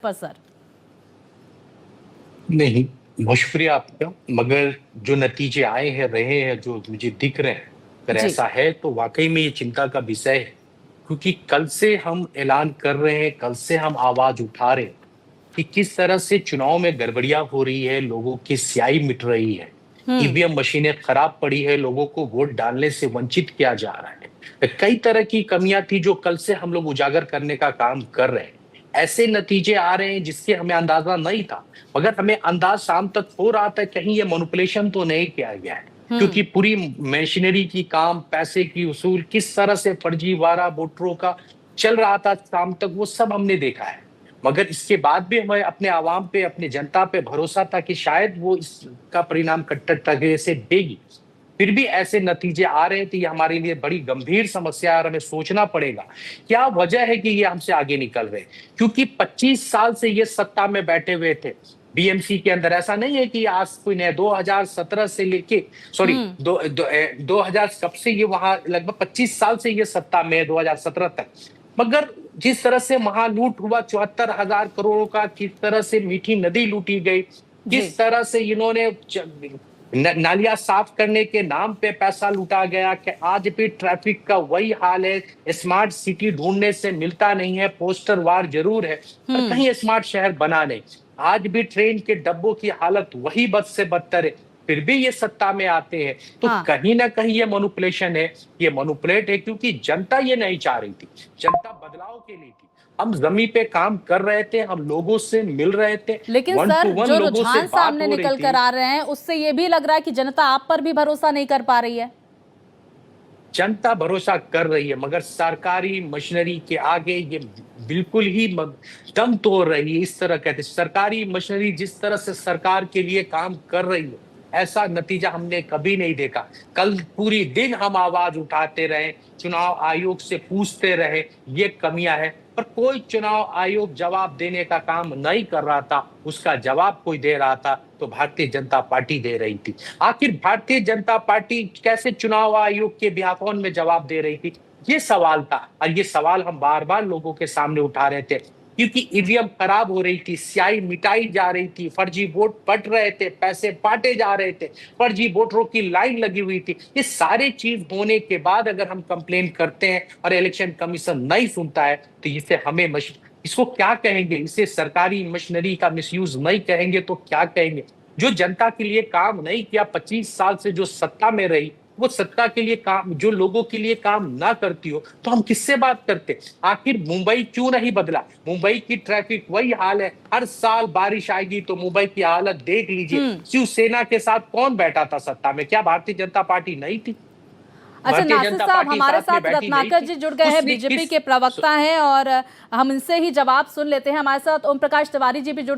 पर सर। नहीं, बहुत शुक्रिया आपका। मगर जो नतीजे आए हैं, रहे हैं, जो मुझे दिख रहे हैं, अगर जी। ऐसा है तो वाक़ई में ये चिंता का विषय है। क्योंकि कल से हम ऐलान कर रहे हैं, कल से हम आवाज़ उठा रहे हैं कि किस तरह से चुनाव में गड़बड़ियाँ हो रही है, लोगों की स्याही मिट रही है, हुँ। ईवीएम मशीनें खराब पड़ी है, लोगों को वोट डालने से वंचित किया जा रहा है। कई तरह की कमियाँ थी जो कल से हम लोग उजागर करने का काम कर रहे हैं। ऐसे नतीजे आ रहे हैं जिसके हमें अंदाज़ा नहीं था, मगर हमें अंदाज़ शाम तक हो रहा था कहीं ये मैनिपुलेशन तो नहीं किया गया है। हुँ। क्योंकि पूरी मशीनरी की काम, पैसे की वसूल, किस तरह से फर्जीवाड़ा वोटरों का चल रहा था शाम तक, वो सब हमने देखा है। मगर इसके बाद भी हमें अपने आवाम पे, अपनी जनता पे भरोसा था कि शायद वो इसका परिणाम कट्टर तगड़े से देगी। फिर भी ऐसे नतीजे आ रहे हैं तो ये हमारे लिए बड़ी गंभीर समस्या है और हमें सोचना पड़ेगा, क्या वजह है कि ये हमसे आगे निकल रहे हैं? क्योंकि 25 साल से ये सत्ता में बैठे हुए थे। बीएमसी के अंदर ऐसा नहीं है कि आज कोई नया 2017 से लेके सॉरी हुँ। 2000 कब से ये वहाँ लगभग 25 साल से ये सत्ता में है 2017 तक। मगर जिस तरह से महालूट हुआ 74,000 करोड़ का, किस तरह से मीठी नदी लूटी गई, जी। किस तरह से इन्होंने नालियां साफ करने के नाम पे पैसा लूटा गया, कि आज भी ट्रैफिक का वही हाल है। स्मार्ट सिटी ढूंढने से मिलता नहीं है, पोस्टर वार जरूर है पर हुँ। कहीं स्मार्ट शहर बना नहीं। आज भी ट्रेन के डब्बों की हालत वही बद से बदतर है, फिर भी ये सत्ता में आते हैं। तो हाँ। कहीं ना कहीं ये मैनिपुलेशन है, ये मैनिपुलेट है, क्योंकि जनता ये नहीं चाह रही थी, जनता बदलाव के लिए थी। हम जमीन पे काम कर रहे थे, हम लोगों से मिल रहे थे, लेकिन वन टू सर, वन जो लोगों से रुझान बात सामने हो रही निकल कर थी। आ रहे हैं, उससे ये भी लग रहा है कि जनता आप पर भी भरोसा नहीं कर पा रही है। जनता भरोसा कर रही है, मगर सरकारी मशीनरी के आगे ये बिल्कुल ही दम तोड़ रही है। इस तरह कहते, सरकारी मशीनरी जिस तरह से सरकार के लिए काम कर रही है, ऐसा नतीजा हमने कभी नहीं देखा। कल पूरी दिन हम आवाज उठाते रहे, चुनाव आयोग से पूछते रहे ये कमियां है, पर कोई चुनाव आयोग जवाब देने का काम नहीं कर रहा था। उसका जवाब कोई दे रहा था तो भारतीय जनता पार्टी दे रही थी। आखिर भारतीय जनता पार्टी कैसे चुनाव आयोग के व्यापन में जवाब दे रही थी, ये सवाल था। और ये सवाल हम बार बार लोगों के सामने उठा रहे थे, क्योंकि ईवीएम खराब हो रही थी, स्याही मिटाई जा रही थी, फर्जी वोट पट रहे थे, पैसे बांटे जा रहे थे, फर्जी वोटरों की लाइन लगी हुई थी। ये सारे चीज होने के बाद अगर हम कंप्लेन करते हैं और इलेक्शन कमीशन नहीं सुनता है तो इसे हमें इसको क्या कहेंगे? इसे सरकारी मशीनरी का मिसयूज नहीं कहेंगे तो क्या कहेंगे? जो जनता के लिए काम नहीं किया, 25 साल से जो सत्ता में रही, वो सत्ता के लिए काम, जो लोगों के लिए काम ना करती हो तो हम किससे बात करते? आखिर मुंबई क्यों नहीं बदला? मुंबई की ट्रैफिक वही हाल है। हर साल बारिश आएगी तो मुंबई की हालत देख लीजिए। हुँ। शिवसेना के साथ कौन बैठा था सत्ता में? क्या भारतीय जनता पार्टी नहीं थी? अच्छा, भारतीय नासिर जनता साहब पार्टी हमारे साथ में साथ बैठी नहीं रत्नाकर थी। जी जुड़ गए हैं, बीजेपी के प्रवक्ता हैं, और हम इनसे ही जवाब सुन लेते हैं। हमारे साथ ओम प्रकाश तिवारी जी भी जुड़